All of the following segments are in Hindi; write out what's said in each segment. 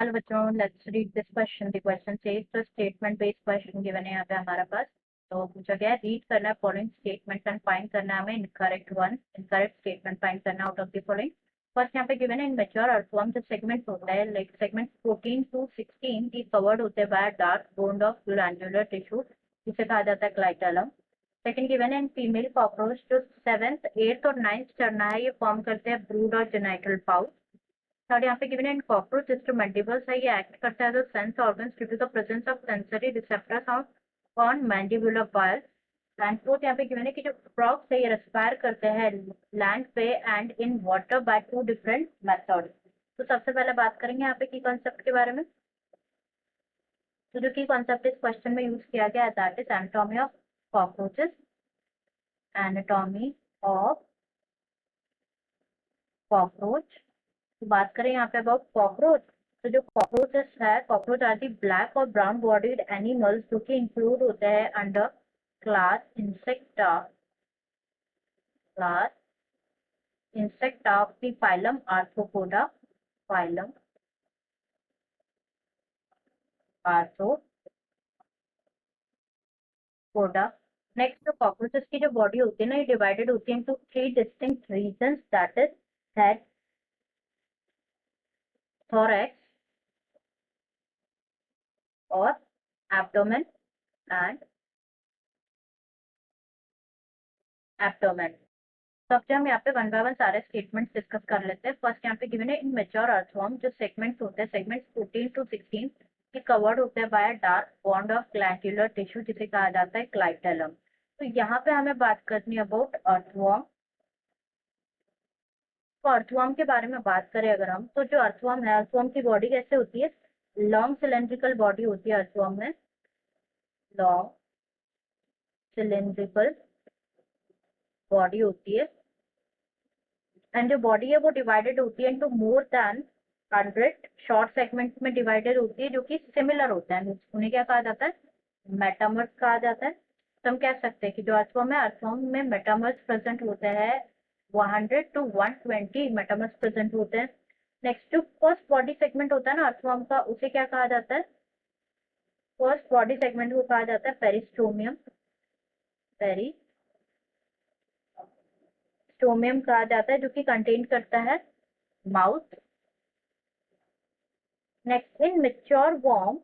हेलो बच्चों, let's read this question. The question says the statement based question given है यहाँ पे हमारे पास। तो पूछा गया है रीड करना है फॉलोइंग स्टेटमेंट एंड फाइंड करना है हमें इनकरेक्ट स्टेटमेंट फाइंड करना out of the following. First यहाँ पे गिवन है इन मैच्योर अर्थवर्म जो सेगमेंट होता है लाइक सेगमेंट 14 to 16 की कवर्ड होते हैं by dark bond of glandular tissue जिसे कहा जाता है क्लाइटलम। सेकंड गिवन है इन फीमेल कॉकरोच जो 7th 8th और 9th चढ़ना है ये फॉर्म करते हैं ब्रूड और जेनाइटल पाउच। थर्ड यहाँ पे गिवन है इन कॉकरोच जो मैंडिबल्स है ये एक्ट करता है as sense organs due to the presence of sensory receptors on mandibular part. And fourth यहाँ पे गिवन है कि जो फ्रॉग्स है ये रेस्पायर करते हैं लैंड पे and in water by 2 different method. तो सबसे पहले बात करेंगे यहाँ पे की कॉन्सेप्ट के बारे में। तो जो की कॉन्सेप्ट इस क्वेश्चन में यूज किया गया है that is anatomy of cockroaches. Anatomy of cockroach. तो बात करें यहाँ पे अबाउट कॉकरोच। तो जो कॉकरोचेस है कॉकरोच आर दी ब्लैक और ब्राउन बॉडीड एनिमल्स जो कि इंक्लूड होते हैं under class insecta class insecta of the phylum arthropoda. Phylum arthropoda. Next जो कॉकरोचेस की जो बॉडी होती है ना ये डिवाइडेड होती है into 3 distinct regions that is head, thorax और abdomen एंड abdomen। तो अब हम यहाँ पे वन बाय वन सारे स्टेटमेंट्स डिस्कस कर लेते हैं। फर्स्ट यहाँ पे गिवन है इन मैच्योर अर्थवर्म जो सेगमेंट्स होते हैं सेगमेंट्स 14 to 16 के कवर्ड होते हैं by dark bond of glandular tissue जिसे कहा जाता है क्लाइटेलम। तो यहाँ पे हमें बात करनी है अबाउट अर्थवर्म। तो अर्थवर्म के बारे में बात करें अगर हम तो जो अर्थवर्म है अर्थवर्म की बॉडी कैसे होती है, लॉन्ग सिलेंड्रिकल बॉडी होती है अर्थवर्म में। लॉन्ग सिलेंड्रिकल बॉडी होती है एंड जो बॉडी है वो डिवाइडेड होती है into more than 100 short segments में डिवाइडेड होती है जो कि सिमिलर होते हैं। उन्हें क्या कहा जाता है, मेटामर्स कहा जाता है। तो हम कह सकते हैं कि जो अर्थवर्म है अर्थवर्म में मेटामर्स प्रेजेंट होते हैं 100 to 120 मेटामर्स प्रेजेंट होते हैं। नेक्स्ट जो फर्स्ट बॉडी सेगमेंट होता है ना अर्थवर्म का उसे क्या कहा जाता है, फर्स्ट बॉडी सेगमेंट को कहा जाता है पेरिस्टोमियम। पेरिस्टोमियम कहा जाता है जो कि कंटेन करता है mouth. Next in mature worm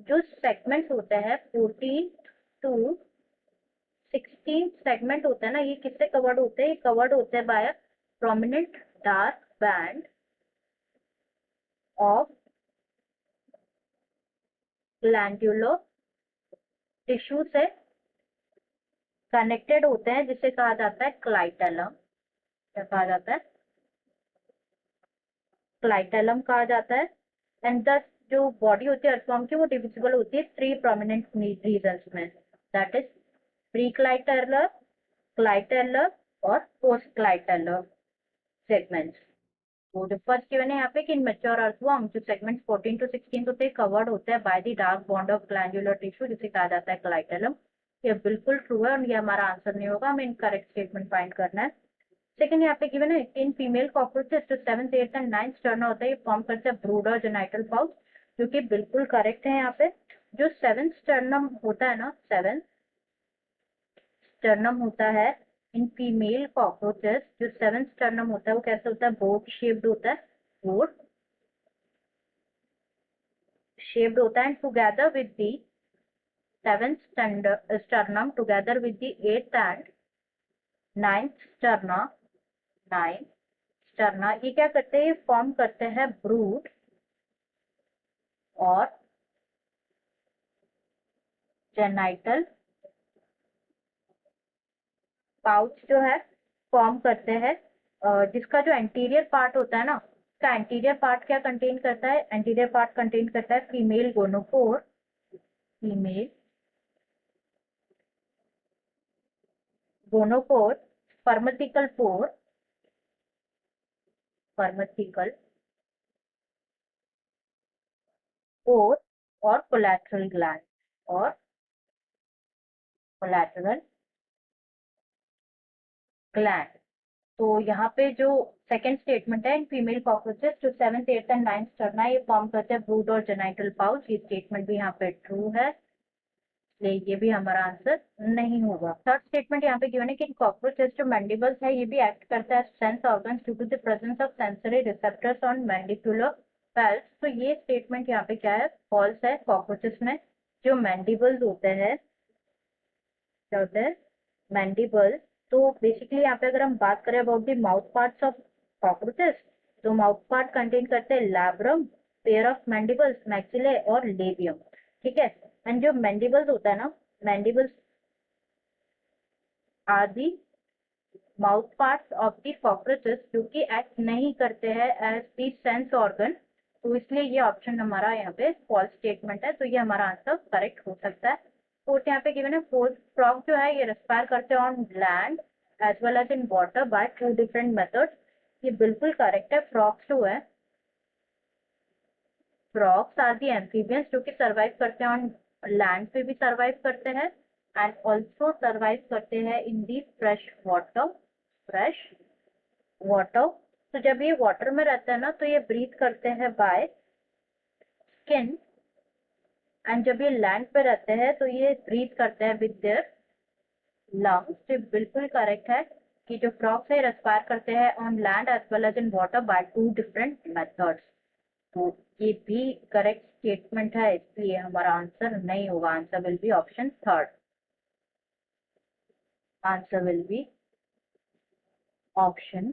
जो सेगमेंट होते हैं 14 टू 16 सेगमेंट होते हैं ना ये किससे कवर्ड होते हैं, ये कवर्ड होते हैं by prominent dark band of glandular tissue से कनेक्टेड होते हैं जिसे कहा जाता है क्लाइटेलम। क्या कहा जाता है, क्लाइटेलम कहा जाता है। एंड दस जो बॉडी होती है अर्थवर्म की वो डिविजिबल होती है 3 प्रोमिनेंट रीजन्स में that is pre clitellar, clitellar और पोस्ट क्लाइटेलर सेगमेंट्स। तो जो फर्स्ट गिवन है यहाँ पे कि इन मैच्योर अर्थवर्म जो सेगमेंट्स 14 to 16 होते हैं कवर्ड होते हैं by the dark bond of glandular tissue जिसे कहा जाता है क्लाइटेलम। ये बिल्कुल ट्रू है और ये हमारा आंसर नहीं होगा, हमें इनकरेक्ट स्टेटमेंट फाइंड करना है। सेकंड यहाँ पे गिवन है इन फीमेल कॉकरोचेस जो 7th 8th and 9th sterna होता है ये फॉर्म करते हैं ब्रूड और जेनाइटल पाउच जो कि बिल्कुल करेक्ट है। यहाँ पे जो 7th स्टर्नम होता है ना, 7th स्टर्नम होता है इन फीमेल कॉकरोचेस जो 7th स्टर्नम होता है वो कैसे होता है, बोट शेप्ड होता है। बोट शेप्ड होता है together with the 7th sternum together with the 8th and 9th sternum 9 sterna ये क्या करते हैं, फॉर्म करते हैं ब्रूड और जेनाइटल पाउच जो है फॉर्म करते हैं। जिसका जो एंटीरियर पार्ट होता है ना इसका एंटीरियर पार्ट क्या कंटेन करता है, एंटीरियर पार्ट कंटेन करता है फीमेल गोनोपोर, फीमेल गोनोपोर, स्पर्मेटिकल पोर, स्पर्मेटिकल पोर और कोलैटरल ग्लैंड और कोलैटरल ग्लैंड। तो यहाँ पे जो सेकंड स्टेटमेंट है, इन फीमेल कॉकरोचेस जो 7th 8th and 9th sterna ये फॉर्म करते हैं ब्रूड और जेनाइटल पाउच, ये स्टेटमेंट भी यहाँ पे ट्रू है, इसलिए ये भी हमारा आंसर नहीं होगा। थर्ड स्टेटमेंट यहाँ पे गिवन है कि कॉकरोचेस जो मैंडिबल्स है ये भी एक्ट करता है sense organs due to the presence of sensory receptors on mandibular palps. तो ये स्टेटमेंट यहाँ पे क्या है, फॉल्स है। कॉकरोचेस में जो मैंडिबल्स होते हैं, क्या होते हैं, मैंडिबल। तो बेसिकली यहाँ पे अगर हम बात करें about the mouth parts of cockroaches, तो माउथ पार्ट कंटेन करते हैं labrum, pair of mandibles, maxillae और लेबियम। ठीक है, एंड जो मैंडिबल्स होता है ना, mandibles are the mouth parts of the cockroaches जो कि एक्ट नहीं करते हैं एज दी सेंस ऑर्गन, तो इसलिए ये ऑप्शन हमारा यहाँ पे फॉल्स स्टेटमेंट है, तो ये हमारा आंसर करेक्ट हो सकता है। फोर्थ यहाँ पे गिवन है, फोर्थ फ्रॉग जो है ये रेस्पायर करते हैं on land as well as in water by 2 different methods, ये बिल्कुल करेक्ट है। फ्रॉग्स जो है, फ्रॉग्स आर दी एम्फीबियंस जो कि सर्वाइव करते हैं ऑन लैंड पे भी सर्वाइव करते हैं एंड ऑल्सो सर्वाइव करते हैं इन दी फ्रेश वाटर, फ्रेश वाटर। तो जब ये वाटर में रहते हैं ना तो ये ब्रीथ करते हैं बाय स्किन, एंड जब ये लैंड पे रहते हैं तो ये ब्रीथ करते हैं विद देयर लंग्स। तो बिल्कुल करेक्ट है कि जो फ्रॉग्स है रेस्पायर करते हैं on land as well as in water by 2 different methods. तो ये भी करेक्ट स्टेटमेंट है, इसलिए हमारा आंसर नहीं होगा। Answer will be option third, answer will be option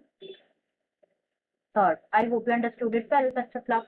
third. I hope you understood it well. Best of luck.